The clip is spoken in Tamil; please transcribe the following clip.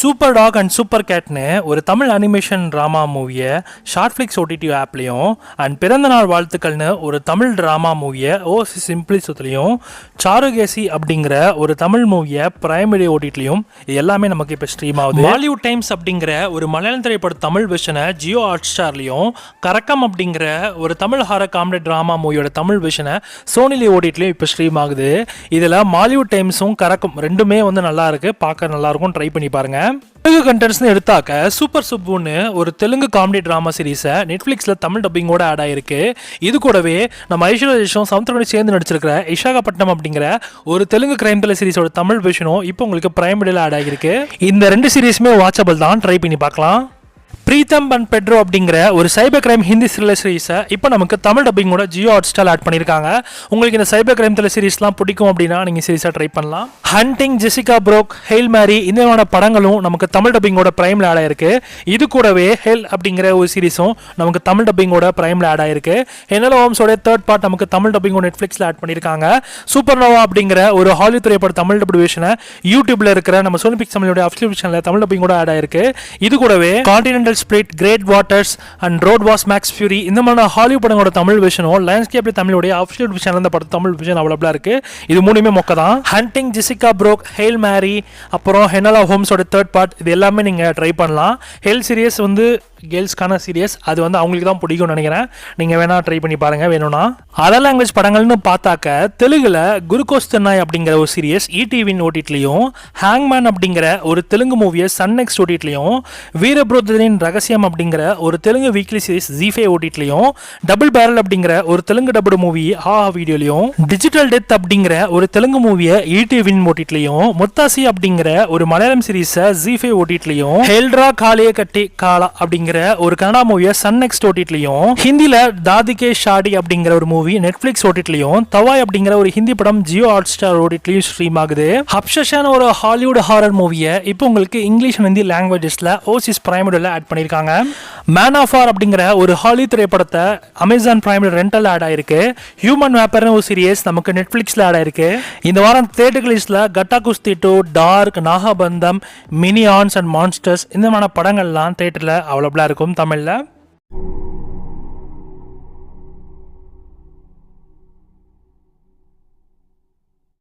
சூப்பர் டாக் அண்ட் சூப்பர் கேட்னு ஒரு தமிழ் அனிமேஷன் ட்ராமா மூவியை ஷார்ட்ஃப்ளிக்ஸ் ஓடிடி ஆப்லேயும் அண்ட் பிறந்தநாள் வாழ்த்துக்கள்னு ஒரு தமிழ் ட்ராமா மூவியை ஓசி சிம்பிளிஸத்துலேயும் சாருகேசி அப்படிங்கிற ஒரு தமிழ் மூவியை பிரைம் வீடியோ ஓடிடிலையும் இது எல்லாமே நமக்கு இப்போ ஸ்ட்ரீம் ஆகுது. பாலிவுட் டைம்ஸ் அப்படிங்கிற ஒரு மலையாளம் திரைப்பட தமிழ் வெர்ஷனை ஜியோ ஹாட் ஸ்டார்லையும், கரக்கம் அப்படிங்கிற ஒரு தமிழ் ஹாரர் காமெடி ட்ராமா மூவியோட தமிழ் வெர்ஷனை சோனிலி ஓடிடிலையும் இப்போ ஸ்ட்ரீம் ஆகுது. இதில் மாலிவுட் டைம்ஸும் கரக்கம் ரெண்டுமே வந்து நல்லா இருக்குது, பார்க்க நல்லாயிருக்கும், ட்ரை பண்ணி பாருங்க. தெலுங்கு கண்டென்ட்ஸ்னு எடுத்தாக்க சூப்பர் சுப்புன்னு ஒரு தெலுங்கு காமெடி ட்ராமா சீரீஸை நெட்ஃப்ளிக்ஸில் தமிழ் டப்பிங்கோட ஆட் ஆயிருக்கு. இது கூடவே நம்ம ஐஸ்வர்யா சமுத்திரகனி சேர்ந்து நடிச்சிருக்கிற விசாகப்பட்டினம் அப்படிங்கிற ஒரு தெலுங்கு கிரைம் த்ரில்லர் சீரிஸோட தமிழ் வெர்ஷனும் இப்போ உங்களுக்கு பிரைம் வீடியோல ஆட் ஆகிருக்கு. இந்த ரெண்டு சீரீஸுமே வாட்சபிள் தான், ட்ரை பண்ணி பார்க்கலாம். பிரீத்தம் அண்ட் பெட்ரோ அப்படிங்கிற ஒரு சைபர் கிரைம் ஹிந்தி த்ரில்லர் சீரீஸை இப்போ நமக்கு தமிழ் டப்பிங்கோட ஜியோ ஹாட் ஸ்டார் ஆட் பண்ணியிருக்காங்க. உங்களுக்கு இந்த சைபர் கிரைம் த்ரில்லர் சீரீஸ்லாம் பிடிக்கும் அப்படின்னா நீங்கள் சீரீஸாக ட்ரை பண்ணலாம். Hunting, Jessica Brock, Hail Mary இந்த மாதிரியான படங்களும் நமக்கு தமிழ் டப்பிங்கோட பிரைமில் ஆட் ஆயிருக்கு. இது கூடவே ஹெல் அப்படிங்கிற ஒரு சீரீஸும் நமக்கு தமிழ் டப்பிங்கோட பிரைமில் ஆட் ஆயிருக்கு. ஹெனலோ ஹோம்ஸோட தேர்ட் பார்ட் நமக்கு தமிழ் டப்பிங்கோட நெட்ஃப்ளிக்ஸில் ஆட் பண்ணியிருக்காங்க. சூப்பர் நோவா அப்படிங்கிற ஒரு ஹாலிவுட் திரைப்பட தமிழ் டப்பிங்கேஷனை யூடியூப்ல இருக்கிற நம்ம சோனி பிக்ஸ் தமிழோட அஃபிஷியல் சேனலில் தமிழ் டப்பிங்கோட ஆட் ஆயிருக்கு. இது கூடவே continental spirit, great waters and road was max fury இந்த மாதிரி ஹாலிவுட் படங்களோட தமிழ் வெர்ஷனும் லைன்ஸ்கேப் தமிழோடைய அஃபிஷியல் சேனல் இந்த படம் தமிழ் வெர்ஷன் அவைலபிளா இருக்கு. இது மூணுமே மொக்க தான். Hunting, Jessica Brock, Hail Mary, அப்புறம் ஹெனலா ஹோம்ஸோட தேர்ட் பார்ட் இது எல்லாமே நீங்க ட்ரை பண்ணலாம். ஹெல் சீரியஸ் வந்து கேர்ள்ஸ்க்கான சீரியஸ், அது வந்து அவங்களுக்கு தான் பிடிக்கும்னு நினைக்கிறேன். நீங்கள் வேணால் ட்ரை பண்ணி பாருங்கள் வேணும்னா. அதர் லாங்குவேஜ் படங்கள்னு பார்த்தாக்க தெலுங்குல குருகோஸ் தென்னாய் அப்படிங்கிற ஒரு சீரியஸ் இடிவின் ஓடிடிலையும், ஹேங்மேன் அப்படிங்கிற ஒரு தெலுங்கு மூவியை சன் நெக்ஸ்ட் ஓடிடிலையும், வீரபுரோதரின் ரகசியம் அப்படிங்கிற ஒரு தெலுங்கு வீக்லி சீரிஸ் ஜி5 ஓடிடிலையும், டபுள் பேரல் அப்படிங்கிற ஒரு தெலுங்கு டபுள் மூவி ஹாஹா வீடியோலையும், டிஜிட்டல் டெத் அப்படிங்கிற ஒரு தெலுங்கு மூவியை இடிவின் ஓடிடிலையும், முத்தாசி அப்படிங்கிற ஒரு மலையாளம் சீரிஸை ஜி5 ஓடிடிலையும், ஹெல்ட்ரா காலிய கட்டி காலா அப்படிங்கிற ஒரு கன்னடா மூவியை சன் நெக்ஸ்ட் ஓடிடிலையும், ஹிந்தில தாதிகே ஷாடி அப்படிங்கிற ஒரு மூவி நெட்ஃபிளிக்ஸ் ஓடிடிலையும், தவாய் அப்படிங்கிற ஒரு ஹிந்தி படம் ஜியோ ஹாட் ஸ்டார் ஓடிடிலையும் ஸ்ட்ரீம் ஆகுது. அப்சஷன் ஒரு ஹாலிவுட் ஹாரர் மூவியை இப்போ உங்களுக்கு இங்கிலீஷ் அண்ட் ஹிந்தி லாங்குவேஜஸ்ல ஓசிஸ் பிரைம் வீடியோல ஆட் பண்ணியிருக்காங்க. மேன் ஆஃப் ஆர் அப்படிங்கிற ஒரு ஹாலிவுட் திரைப்படத்தை அமேசான் பிரைம் ரெண்டல் ஆட் ஆயிருக்கு. ஹியூமன் வேப்பர்னு ஒரு சீரியஸ் நமக்கு நெட்ஃபிளிக்ஸ்ல ஆட் ஆயிருக்கு. இந்த வாரம் தியேட்டர் லிஸ்ட்ல கட்டா குஸ்தி 2, டார்க், நாகபந்தம், மினியான்ஸ் அண்ட் மான்ஸ்டர்ஸ் இந்த மாதிரி படங்கள்லாம் தியேட்டர்ல அவைலபிளா இருக்கும் தமிழ்ல.